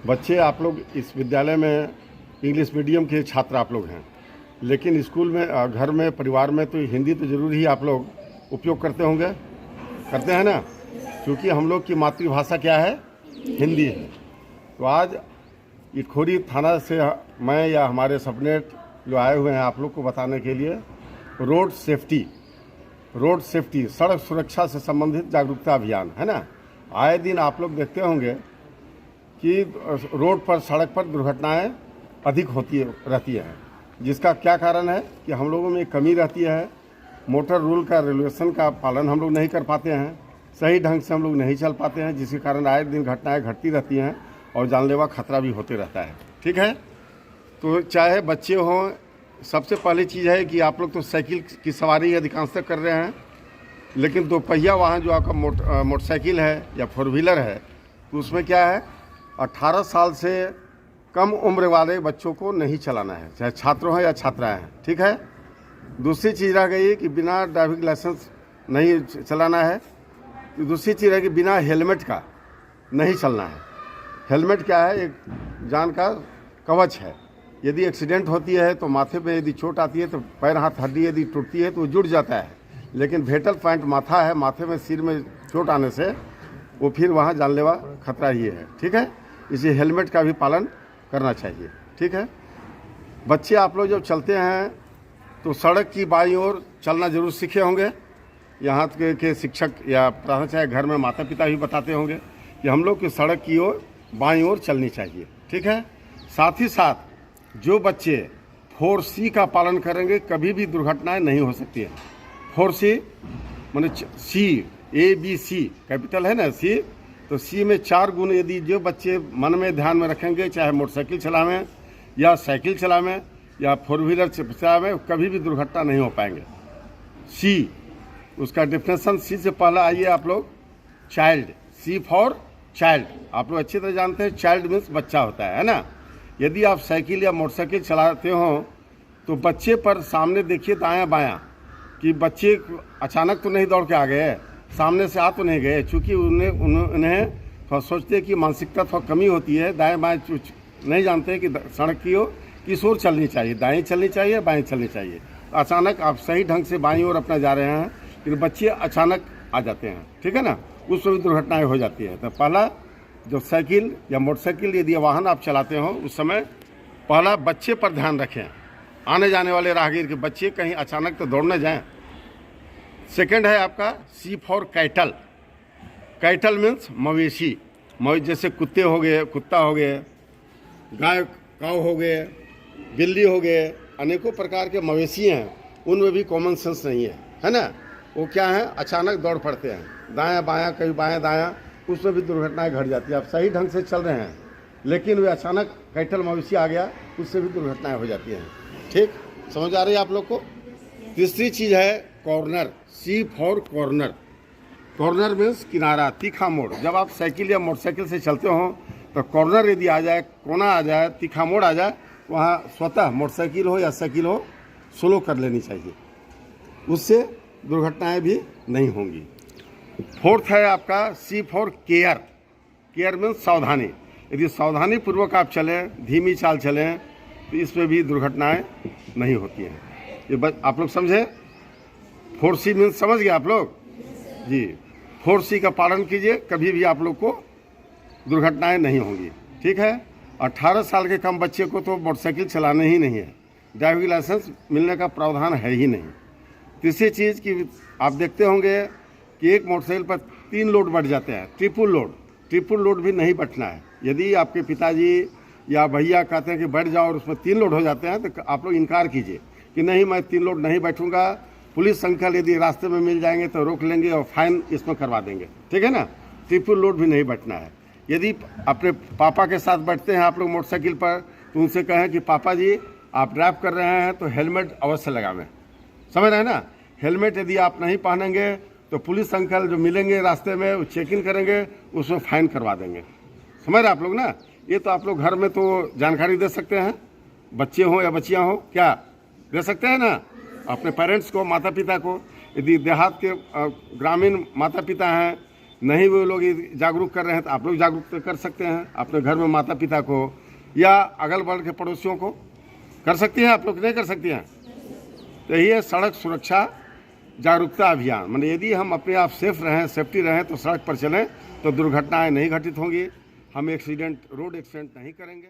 बच्चे आप लोग इस विद्यालय में इंग्लिश मीडियम के छात्र आप लोग हैं, लेकिन स्कूल में घर में परिवार में तो हिंदी तो ज़रूर ही आप लोग उपयोग करते होंगे, करते हैं ना, क्योंकि हम लोग की मातृभाषा क्या है, हिंदी है। तो आज इटखोरी थाना से मैं या हमारे सबनेट जो आए हुए हैं आप लोग को बताने के लिए रोड सेफ्टी सड़क सुरक्षा से संबंधित जागरूकता अभियान है ना। आए दिन आप लोग देखते होंगे कि रोड पर सड़क पर दुर्घटनाएं अधिक होती रहती हैं, जिसका क्या कारण है कि हम लोगों में कमी रहती है। मोटर रूल का रेगुलेशन का पालन हम लोग नहीं कर पाते हैं, सही ढंग से हम लोग नहीं चल पाते हैं, जिसके कारण आए दिन घटनाएं घटती रहती हैं और जानलेवा खतरा भी होते रहता है। ठीक है, तो चाहे बच्चे हों, सबसे पहली चीज़ है कि आप लोग तो साइकिल की सवारी अधिकांशतः कर रहे हैं, लेकिन दो पहिया वाहन जो आपका मोटरसाइकिल है या फोर व्हीलर है, तो उसमें क्या है, 18 साल से कम उम्र वाले बच्चों को नहीं चलाना है, चाहे छात्र हैं या छात्राएं हैं। ठीक है। दूसरी चीज़ रह गई कि बिना ड्राइविंग लाइसेंस नहीं चलाना है। दूसरी चीज़ है कि बिना हेलमेट का नहीं चलना है। हेलमेट क्या है, एक जान का कवच है। यदि एक्सीडेंट होती है तो माथे पे यदि चोट आती है तो पैर हाथ हड्डी यदि टूटती है तो वो जुड़ जाता है, लेकिन भेटल पॉइंट माथा है, माथे में सिर में चोट आने से वो फिर वहाँ जानलेवा खतरा ही है। ठीक है, इसी हेलमेट का भी पालन करना चाहिए। ठीक है। बच्चे आप लोग जब चलते हैं तो सड़क की बाईं ओर चलना जरूर सीखे होंगे। यहाँ के शिक्षक या चाहे घर में माता पिता भी बताते होंगे कि हम लोग की सड़क की ओर बाईं ओर चलनी चाहिए। ठीक है। साथ ही साथ जो बच्चे 4C का पालन करेंगे कभी भी दुर्घटनाएं नहीं हो सकती है। 4C माने C, ABC कैपिटल है ना, C, तो C में 4 गुण यदि जो बच्चे मन में ध्यान में रखेंगे, चाहे मोटरसाइकिल चलावें या साइकिल चलावें या फोर व्हीलर चलावें, कभी भी दुर्घटना नहीं हो पाएंगे। C, उसका डिफिनेशन C से पहला आइए आप लोग, चाइल्ड, C फॉर चाइल्ड। आप लोग अच्छी तरह जानते हैं चाइल्ड मीन्स बच्चा होता है ना। यदि आप साइकिल या मोटरसाइकिल चलाते हो तो बच्चे पर सामने देखिए दायां बायां, कि बच्चे अचानक तो नहीं दौड़ के आ गए, सामने से आ तो नहीं गए, चूँकि उन्हें सोचते कि मानसिकता थोड़ा कमी होती है, दाएं बाएं नहीं जानते कि सड़क की ओर किस ओर चलनी चाहिए, दाएं चलनी चाहिए बाएं चलनी चाहिए। अचानक आप सही ढंग से बाईं ओर अपना जा रहे हैं, फिर बच्चे अचानक आ जाते हैं, ठीक है ना, उसमें भी दुर्घटनाएं हो जाती है। तो पहला जो साइकिल या मोटरसाइकिल यदि वाहन आप चलाते हो उस समय पहला बच्चे पर ध्यान रखें, आने जाने वाले राहगीर के बच्चे कहीं अचानक तो दौड़ न जाएं। सेकंड है आपका C for cattle. Cattle means मवेशी, जैसे कुत्ते हो गए, कुत्ता हो गए, गाय काऊ हो गए, बिल्ली हो गए, अनेकों प्रकार के मवेशी हैं, उनमें भी कॉमन सेंस नहीं है ना। वो क्या है, अचानक दौड़ पड़ते हैं, दायां बायां कभी बायां दायां, उसमें भी दुर्घटनाएं घट जाती है। आप सही ढंग से चल रहे हैं लेकिन वे अचानक कैटल मवेशी आ गया, उससे भी दुर्घटनाएं हो जाती हैं। ठीक, समझ आ रही है आप लोग को। तीसरी चीज़ है corner, C for corner. Corner means किनारा, तीखा मोड़। जब आप साइकिल या मोटरसाइकिल से चलते हो तो कॉर्नर यदि आ जाए, कोना आ जाए, तीखा मोड़ आ जाए, वहाँ स्वतः मोटरसाइकिल हो या साइकिल हो स्लो कर लेनी चाहिए, उससे दुर्घटनाएं भी नहीं होंगी। फोर्थ है आपका C for care. Care means सावधानी। यदि सावधानी पूर्वक आप चलें, धीमी चाल चलें, तो इसमें भी दुर्घटनाएं नहीं होती हैं। ये आप लोग समझे। 4C मीन्स समझ गए आप लोग जी। 4C का पालन कीजिए, कभी भी आप लोग को दुर्घटनाएं नहीं होंगी। ठीक है। 18 साल के कम बच्चे को तो मोटरसाइकिल चलाना ही नहीं है, ड्राइविंग लाइसेंस मिलने का प्रावधान है ही नहीं। तीसरी चीज़ कि आप देखते होंगे कि एक मोटरसाइकिल पर 3 लोड बढ़ जाते हैं, ट्रिपल लोड भी नहीं बैठना है। यदि आपके पिताजी या भैया कहते हैं कि बैठ जाओ और उसमें 3 लोड हो जाते हैं तो आप लोग इनकार कीजिए कि नहीं मैं 3 लोड नहीं बैठूंगा। पुलिस अंकल यदि रास्ते में मिल जाएंगे तो रोक लेंगे और फाइन इसमें करवा देंगे, ठीक है ना। ट्रिपल लोड भी नहीं बैठना है। यदि अपने पापा के साथ बैठते हैं आप लोग मोटरसाइकिल पर तो उनसे कहें कि पापा जी आप ड्राइव कर रहे हैं तो हेलमेट अवश्य लगावें, समझ रहे हैं ना। हेलमेट यदि आप नहीं पहनेंगे तो पुलिस अंकल जो मिलेंगे रास्ते में वो चेक इन करेंगे, उसमें फाइन करवा देंगे, समझ रहे आप लोग ना। ये तो आप लोग घर में तो जानकारी दे सकते हैं, बच्चे हों या बच्चियां हों, क्या दे सकते हैं ना अपने पेरेंट्स को, माता पिता को। यदि देहात के ग्रामीण माता पिता हैं नहीं वो लोग जागरूक कर रहे हैं तो आप लोग जागरूक कर सकते हैं, अपने घर में माता पिता को या अगल बगल के पड़ोसियों को कर सकती हैं, आप लोग नहीं कर सकती हैं। तो यही है सड़क सुरक्षा जागरूकता अभियान। मतलब यदि हम अपने आप सेफ रहें, सेफ्टी रहें तो सड़क पर चलें तो दुर्घटनाएं नहीं घटित होंगी, हम रोड एक्सीडेंट नहीं करेंगे।